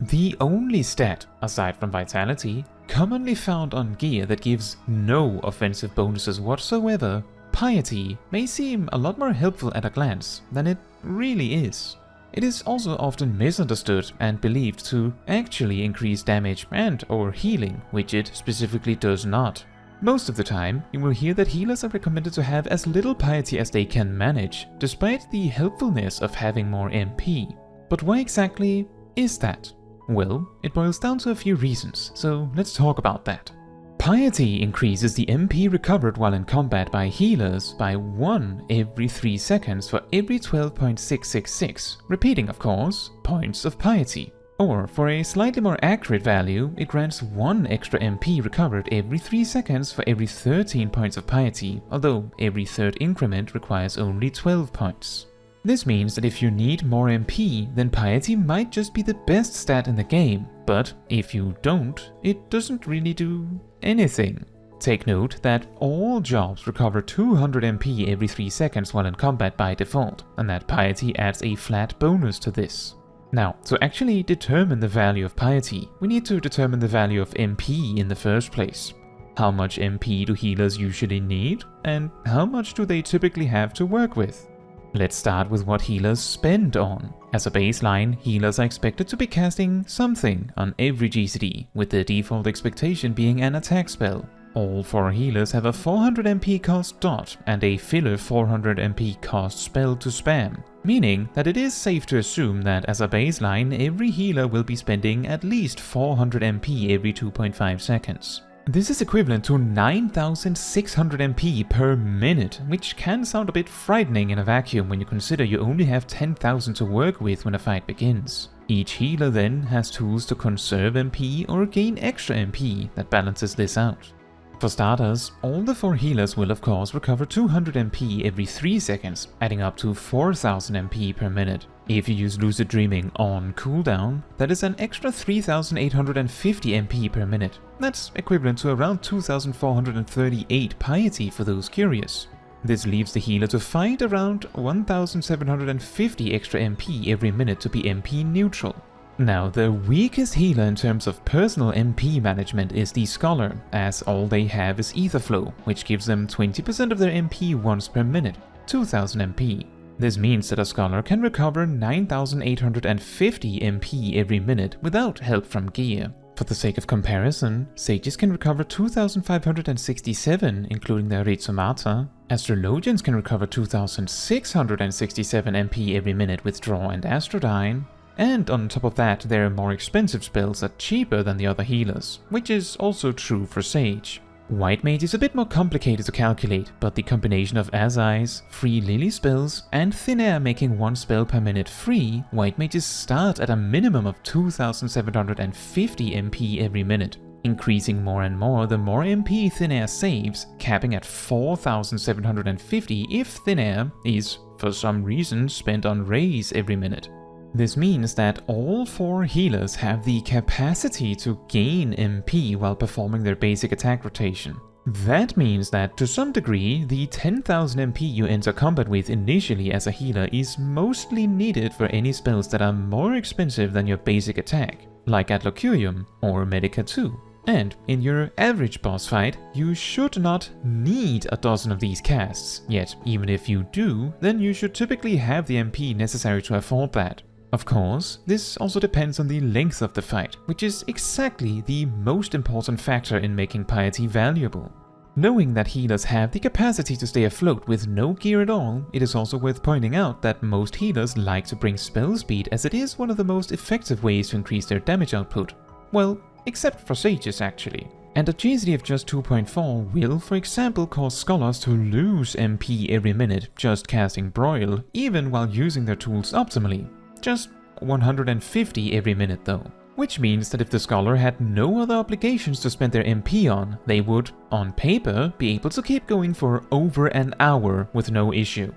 The only stat, aside from vitality, commonly found on gear that gives no offensive bonuses whatsoever, Piety, may seem a lot more helpful at a glance than it really is. It is also often misunderstood and believed to actually increase damage and/or healing, which it specifically does not. Most of the time, you will hear that healers are recommended to have as little piety as they can manage, despite the helpfulness of having more MP. But why exactly is that? Well, it boils down to a few reasons, so let's talk about that. Piety increases the MP recovered while in combat by healers by 1 every 3 seconds for every 12.666, repeating of course, points of piety. Or, for a slightly more accurate value, it grants 1 extra MP recovered every 3 seconds for every 13 points of piety, although every third increment requires only 12 points. This means that if you need more MP, then piety might just be the best stat in the game, but if you don't, it doesn't really do anything. Take note that all jobs recover 200 MP every 3 seconds while in combat by default, and that piety adds a flat bonus to this. Now, to actually determine the value of piety, we need to determine the value of MP in the first place. How much MP do healers usually need, and how much do they typically have to work with? Let's start with what healers spend on. As a baseline, healers are expected to be casting something on every GCD, with the default expectation being an attack spell. All 4 healers have a 400 MP cost dot and a filler 400 MP cost spell to spam, meaning that it is safe to assume that as a baseline, every healer will be spending at least 400 MP every 2.5 seconds. This is equivalent to 9,600 MP per minute, which can sound a bit frightening in a vacuum when you consider you only have 10,000 to work with when a fight begins. Each healer then has tools to conserve MP or gain extra MP that balances this out. For starters, all the 4 healers will of course recover 200 MP every 3 seconds, adding up to 4,000 MP per minute. If you use Lucid Dreaming on cooldown, that is an extra 3,850 MP per minute. That's equivalent to around 2,438 piety for those curious. This leaves the healer to fight around 1,750 extra MP every minute to be MP neutral. Now, the weakest healer in terms of personal MP management is the Scholar, as all they have is Ether Flow, which gives them 20% of their MP once per minute, 2,000 MP. This means that a Scholar can recover 9,850 MP every minute without help from gear. For the sake of comparison, Sages can recover 2,567, including their Rizomata. Astrologians can recover 2,667 MP every minute with Draw and Astrodyne. And on top of that, their more expensive spells are cheaper than the other healers, which is also true for Sage. White Mage is a bit more complicated to calculate, but the combination of Azai's, free Lily spells, and Thin Air making 1 spell per minute free, White Mages start at a minimum of 2,750 MP every minute, increasing more and more the more MP Thin Air saves, capping at 4,750 if Thin Air is, for some reason, spent on Rays every minute. This means that all 4 healers have the capacity to gain MP while performing their basic attack rotation. That means that to some degree, the 10,000 MP you enter combat with initially as a healer is mostly needed for any spells that are more expensive than your basic attack, like Adlocurium or Medica 2. And in your average boss fight, you should not need a dozen of these casts, yet even if you do, then you should typically have the MP necessary to afford that. Of course, this also depends on the length of the fight, which is exactly the most important factor in making piety valuable. Knowing that healers have the capacity to stay afloat with no gear at all, it is also worth pointing out that most healers like to bring spell speed as it is one of the most effective ways to increase their damage output. Well, except for Sages actually. And a GCD of just 2.4 will, for example, cause Scholars to lose MP every minute just casting Broil, even while using their tools optimally. Just 150 every minute though. Which means that if the Scholar had no other obligations to spend their MP on, they would, on paper, be able to keep going for over an hour with no issue.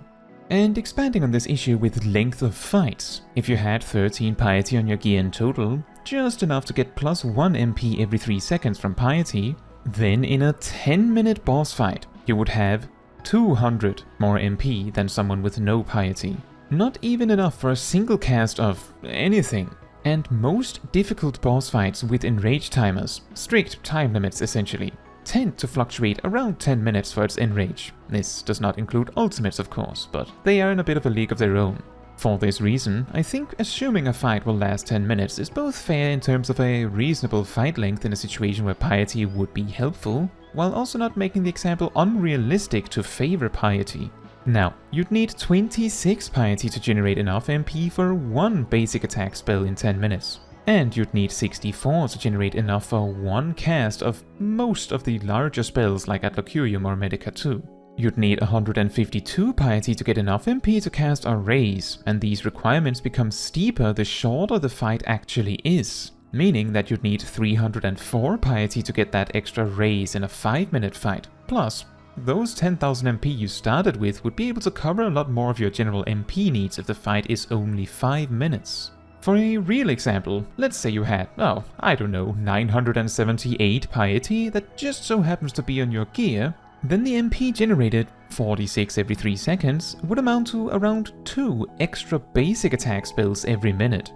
And expanding on this issue with length of fights, if you had 13 piety on your gear in total, just enough to get plus 1 MP every 3 seconds from piety, then in a 10-minute boss fight, you would have 200 more MP than someone with no piety. Not even enough for a single cast of anything. And most difficult boss fights with enrage timers, strict time limits essentially, tend to fluctuate around 10 minutes for its enrage. This does not include ultimates of course, but they are in a bit of a league of their own. For this reason, I think assuming a fight will last 10 minutes is both fair in terms of a reasonable fight length in a situation where Piety would be helpful, while also not making the example unrealistic to favor Piety. Now, you'd need 26 Piety to generate enough MP for one basic attack spell in 10 minutes. And you'd need 64 to generate enough for one cast of most of the larger spells like Adlocurium or Medica 2. You'd need 152 Piety to get enough MP to cast a Raise, and these requirements become steeper the shorter the fight actually is, meaning that you'd need 304 Piety to get that extra Raise in a 5-minute fight. Plus, those 10,000 MP you started with would be able to cover a lot more of your general MP needs if the fight is only 5 minutes. For a real example, let's say you had, 978 Piety that just so happens to be on your gear, then the MP generated, 46 every 3 seconds, would amount to around 2 extra basic attack spells every minute.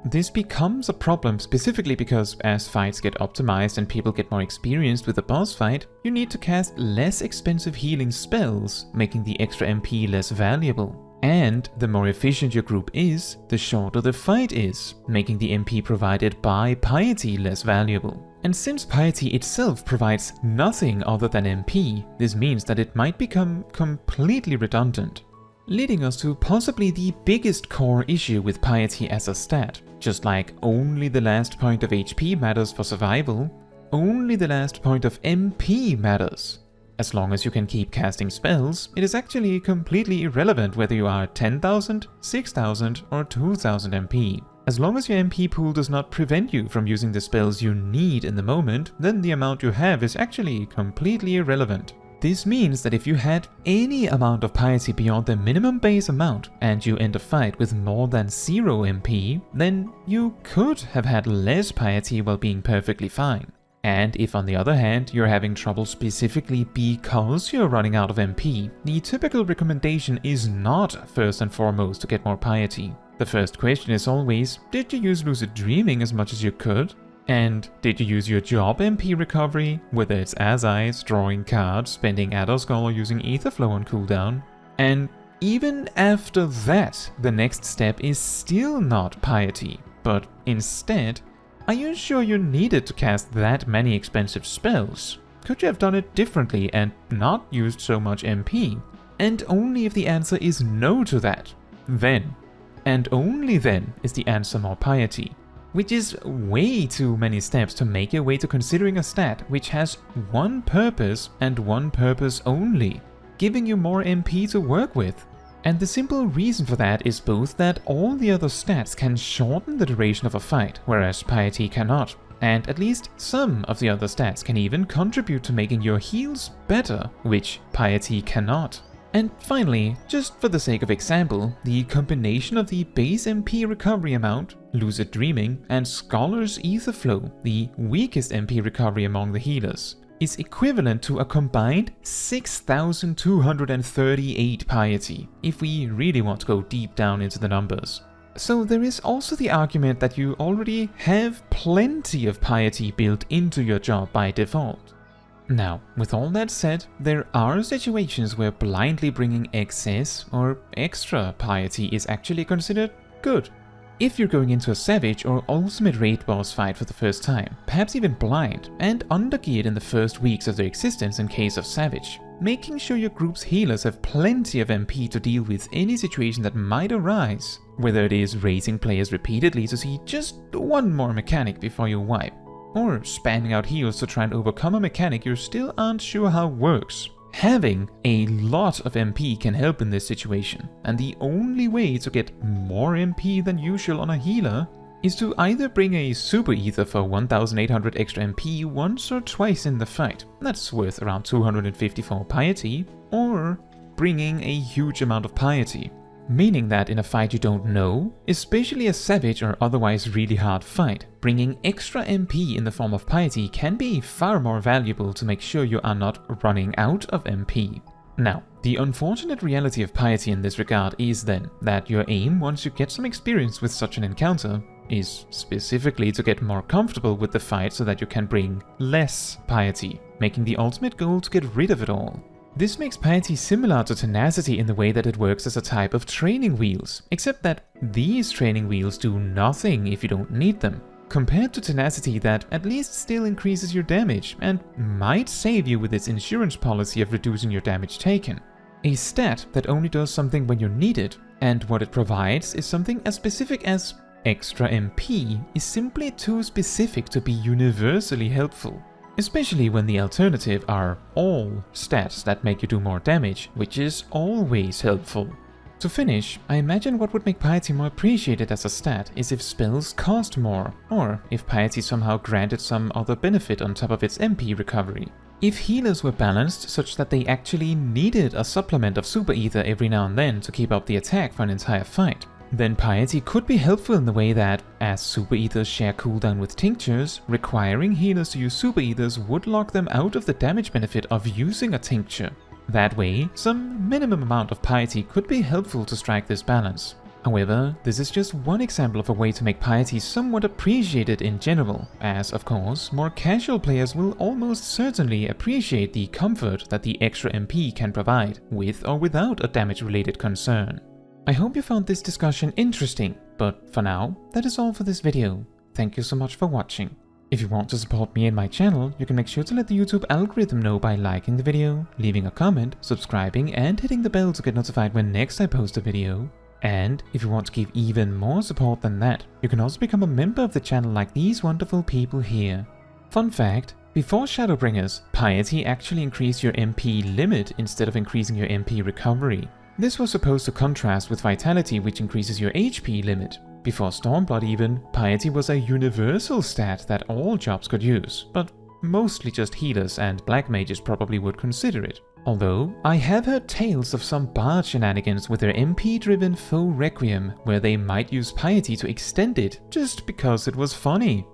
This becomes a problem specifically because as fights get optimized and people get more experienced with the boss fight, you need to cast less expensive healing spells, making the extra MP less valuable. And the more efficient your group is, the shorter the fight is, making the MP provided by Piety less valuable. And since Piety itself provides nothing other than MP, this means that it might become completely redundant, leading us to possibly the biggest core issue with Piety as a stat. Just like only the last point of HP matters for survival, only the last point of MP matters. As long as you can keep casting spells, it is actually completely irrelevant whether you are 10,000, 6,000 or 2,000 MP. As long as your MP pool does not prevent you from using the spells you need in the moment, then the amount you have is actually completely irrelevant. This means that if you had any amount of Piety beyond the minimum base amount and you end a fight with more than 0 MP, then you could have had less Piety while being perfectly fine. And if on the other hand you're having trouble specifically because you're running out of MP, the typical recommendation is not first and foremost to get more Piety. The first question is always, did you use Lucid Dreaming as much as you could? And did you use your job MP recovery, whether it's as eyes, drawing cards, spending Adder Skull or using Aetherflow on cooldown? And even after that, the next step is still not Piety, but instead, are you sure you needed to cast that many expensive spells? Could you have done it differently and not used so much MP? And only if the answer is no to that, then, and only then, is the answer more Piety. Which is way too many steps to make your way to considering a stat which has one purpose and one purpose only, giving you more MP to work with. And the simple reason for that is both that all the other stats can shorten the duration of a fight, whereas Piety cannot, and at least some of the other stats can even contribute to making your heals better, which Piety cannot. And finally, just for the sake of example, the combination of the base MP recovery amount, Lucid Dreaming, and Scholar's Aetherflow, the weakest MP recovery among the healers, is equivalent to a combined 6,238 Piety, if we really want to go deep down into the numbers. So there is also the argument that you already have plenty of Piety built into your job by default. Now, with all that said, there are situations where blindly bringing excess or extra Piety is actually considered good. If you're going into a Savage or Ultimate Raid boss fight for the first time, perhaps even blind, and undergeared in the first weeks of their existence in case of Savage, making sure your group's healers have plenty of MP to deal with any situation that might arise, whether it is raising players repeatedly to see just one more mechanic before you wipe, or spamming out heals to try and overcome a mechanic you still aren't sure how works. Having a lot of MP can help in this situation, and the only way to get more MP than usual on a healer is to either bring a Super Ether for 1800 extra MP once or twice in the fight, that's worth around 254 Piety, or bringing a huge amount of Piety. Meaning that in a fight you don't know, especially a Savage or otherwise really hard fight, bringing extra MP in the form of Piety can be far more valuable to make sure you are not running out of MP. Now, the unfortunate reality of Piety in this regard is then that your aim once you get some experience with such an encounter is specifically to get more comfortable with the fight so that you can bring less Piety, making the ultimate goal to get rid of it all. This makes Piety similar to Tenacity in the way that it works as a type of training wheels, except that these training wheels do nothing if you don't need them, compared to Tenacity that at least still increases your damage and might save you with its insurance policy of reducing your damage taken. A stat that only does something when you need it, and what it provides is something as specific as extra MP is simply too specific to be universally helpful. Especially when the alternative are all stats that make you do more damage, which is always helpful. To finish, I imagine what would make Piety more appreciated as a stat is if spells cost more, or if Piety somehow granted some other benefit on top of its MP recovery. If healers were balanced such that they actually needed a supplement of Super Ether every now and then to keep up the attack for an entire fight, then Piety could be helpful in the way that, as Super Ethers share cooldown with Tinctures, requiring healers to use Super Ethers would lock them out of the damage benefit of using a Tincture. That way, some minimum amount of Piety could be helpful to strike this balance. However, this is just one example of a way to make Piety somewhat appreciated in general, as of course, more casual players will almost certainly appreciate the comfort that the extra MP can provide, with or without a damage-related concern. I hope you found this discussion interesting, but for now, that is all for this video. Thank you so much for watching. If you want to support me and my channel, you can make sure to let the YouTube algorithm know by liking the video, leaving a comment, subscribing, and hitting the bell to get notified when next I post a video. And if you want to give even more support than that, you can also become a member of the channel like these wonderful people here. Fun fact, before Shadowbringers, Piety actually increased your MP limit instead of increasing your MP recovery. This was supposed to contrast with Vitality, which increases your HP limit. Before Stormblood even, Piety was a universal stat that all jobs could use, but mostly just healers and black mages probably would consider it. Although, I have heard tales of some bard shenanigans with their MP-driven Foe Requiem, where they might use Piety to extend it just because it was funny.